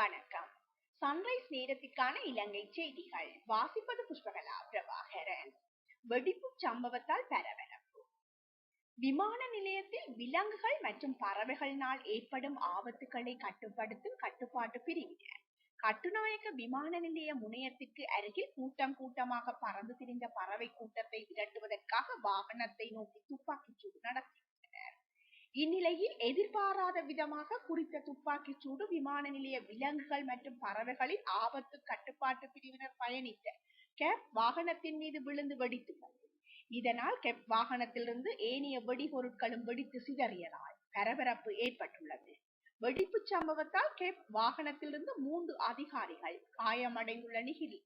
வணக்கம். சன்ரைஸ் நேரத்திற்கான இலங்கை செய்திகள் வாசிப்பது புஷ்பகலா பிரபாகரன். வெடிப்பு சம்பவத்தால் பரபரப்பு. விமான நிலையத்தில் விலங்குகள் மற்றும் பறவைகளினால் ஏற்படும் ஆபத்துக்களை கட்டுப்படுத்தும் கட்டுப்பாட்டு பிரிவினர் கட்டுநாயக்க விமான நிலைய முனையத்திற்கு அருகில் கூட்டம் கூட்டமாக பறந்து திரிந்த பறவை கூட்டத்தை விரட்டுவதற்காக வாகனத்தை நோக்கி துப்பாக்கிச் சூடு நடத்தினர். இந்நிலையில் எதிர்பாராத விதமாக குறித்த துப்பாக்கிச் சூடு விமான நிலைய விலங்குகள் மற்றும் பறவைகளின் ஆபத்து கட்டுப்பாட்டு பிரிவினர் பயணித்த கேப் வாகனத்தின் மீது விழுந்து வெடித்துள்ளது. இதனால் கேப் வாகனத்திலிருந்து ஏனைய வெடிபொருட்களும் வெடித்து சிதறியதால் பரபரப்பு ஏற்பட்டுள்ளது. வெடிப்பு சம்பவத்தால் கேப் வாகனத்திலிருந்து 3 அதிகாரிகள் காயமடைந்துள்ள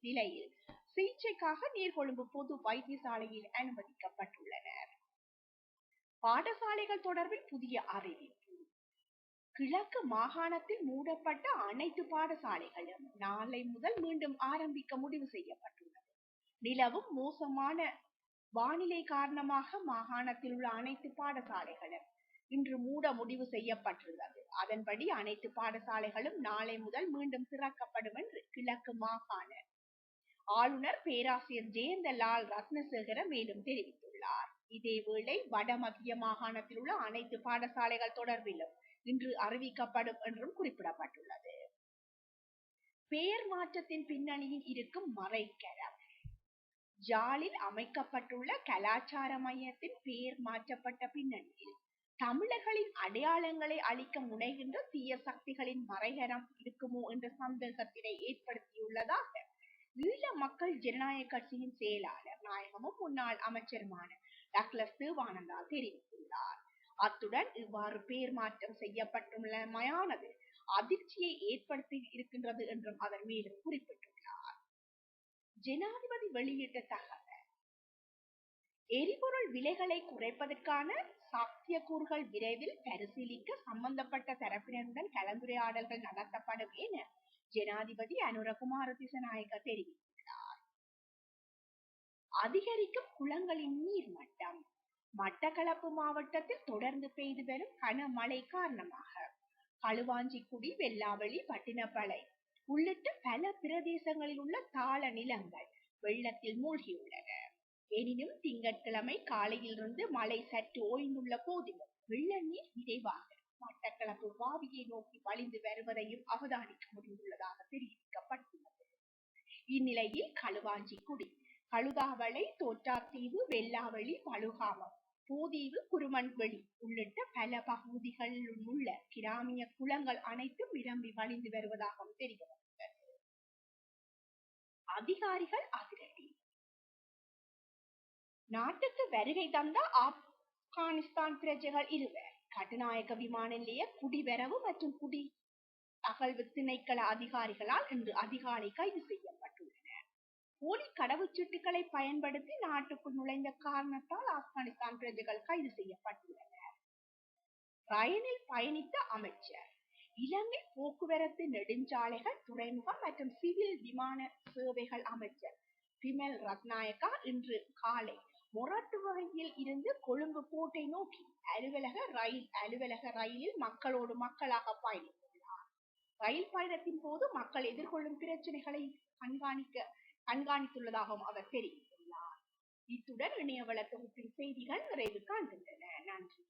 நிலையில் சிகிச்சைக்காக நீர்கொழும்பு பொது வைத்தியசாலையில் அனுமதிக்கப்பட்டுள்ளனர். பாடசாலைகள் தொடர்பில் புதிய அறிவிப்பு. கிழக்கு மாகாணத்தில் மூடப்பட்ட அனைத்து பாடசாலைகளும் நாளை முதல் மீண்டும் ஆரம்பிக்க முடிவு செய்யப்பட்டுள்ளது. நிலவும் மோசமான வானிலை காரணமாக மாகாணத்தில் உள்ள அனைத்து பாடசாலைகளும் இன்று மூட முடிவு செய்யப்பட்டுள்ளது. அதன்படி அனைத்து பாடசாலைகளும் நாளை முதல் மீண்டும் திறக்கப்படும் என்று கிழக்கு மாகாண ஆளுநர் பேராசிரியர் ஜெயந்தலால் ரத்னசேகர மேலும் தெரிவித்துள்ளார். இதேவேளை வடமத்திய மாகாணத்தில் உள்ள அனைத்து பாடசாலைகள் தொடர்பிலும் இன்று அறிவிக்கப்படும் என்றும் குறிப்பிடப்பட்டுள்ளது. பெயர் மாற்றத்தின் பின்னணியில் இருக்கும் மறைக்கரம். ஜாலில் அமைக்கப்பட்டுள்ள கலாச்சார மையத்தின் பெயர் மாற்றப்பட்ட பின்னணியில் தமிழர்களின் அடையாளங்களை அளிக்க முனைகின்ற தீய சக்திகளின் மறைகரம் இருக்குமோ என்ற சந்தேகத்தினை ஏற்படுத்தியுள்ளதாக ஈழ மக்கள் ஜனநாயக கட்சியின் செயலாளர் நாயகமும் முன்னாள் அமைச்சருமான டக்ளஸ் தேவானந்தா தெரிவித்துள்ளார். அத்துடன் இவ்வாறு பெயர் மாற்றம் செய்யப்பட்டுள்ளமையானது அதிர்ச்சியை ஏற்படுத்தி இருக்கின்றது என்றும் அவர் மேலும் குறிப்பிட்டுள்ளார். ஜனாதிபதி வெளியிட்ட தகவல். எரிபொருள் விலைகளை குறைப்பதற்கான சாத்தியக்கூறுகள் விரைவில் பரிசீலிக்க சம்பந்தப்பட்ட தரப்பினருடன் கலந்துரையாடல்கள் நடத்தப்படும் என ஜனாதிபதி அனுரகுமார திசாநாயக்க தெரிவித்துள்ளார். அதிகரிக்கும் குளங்களின் நீர்மட்டம். மட்டக்களப்பு மாவட்டத்தில் தொடர்ந்து பெய்து வரும் கனமழை காரணமாக களுவாஞ்சிக்குடி, வெல்லாவெளி, பட்டினப்பளை உள்ளிட்ட பல பிரதேசங்களில் உள்ள தாள நிலங்கள் வெள்ளத்தில் மூழ்கியுள்ளன. எனினும் திங்கட்கிழமை காலையிலிருந்து மழை சற்று ஓய்ந்துள்ள போதிலும் வெள்ள நீர் விரைவாக மட்டக்களப்பு வாவியை நோக்கி வழிந்து வருவதையும் அவதானிக்க முடிந்துள்ளதாக தெரிவிக்கப்பட்டுள்ளது. இந்நிலையில் களுவாஞ்சிக்குடி, கழுதாவளை, தோற்றாத்தீவு, வெல்லாவெளி, பழுகாமம், பூதீவு, குருமன்வெளி உள்ளிட்ட பல பகுதிகளில் உள்ள கிராமிய குளங்கள் அனைத்தும் நிரம்பி வழிந்து வருவதாகவும் தெரிவிக்கப்பட்டுள்ளது. அதிகாரிகள் அதிரடி. நாட்டுக்கு வருகை தந்த ஆப்கானிஸ்தான் பிரஜைகள் 2 கட்டுநாயக்க விமான நிலைய குடிவரவு மற்றும் குடி அகழ்வு திணைக்கள அதிகாரிகளால் இன்று அதிகாலை கைது செய்யப்பட்டுள்ளனர். போலி கடவுச்சீட்டுகளை பயன்படுத்தி நாட்டுக்குள் நுழைந்த காரணத்தால் ஆப்கானிஸ்தான் பிரஜைகள் கைது செய்யப்பட்டுள்ளனர். ரயிலில் பயணித்த அமைச்சர். இலங்கை போக்குவரத்து நெடுஞ்சாலைகள், துறைமுகம் மற்றும் சிவில் விமான சேவைகள் அமைச்சர் பிமல் ரத்நாயக்கா இன்று காலை மொரட்டுவையில் இருந்து கொழும்பு கோட்டை நோக்கி அலுவலக ரயிலில் மக்களோடு மக்களாக பயணித்துள்ளார். ரயில் பயணத்தின் போது மக்கள் எதிர்கொள்ளும் பிரச்சனைகளை கண்காணித்துள்ளதாகவும் அவர் தெரிவித்துள்ளார். இத்துடன் இணையவள தொகுப்பின் செய்திகள் நிறைவு காண்கின்றன. நன்றி.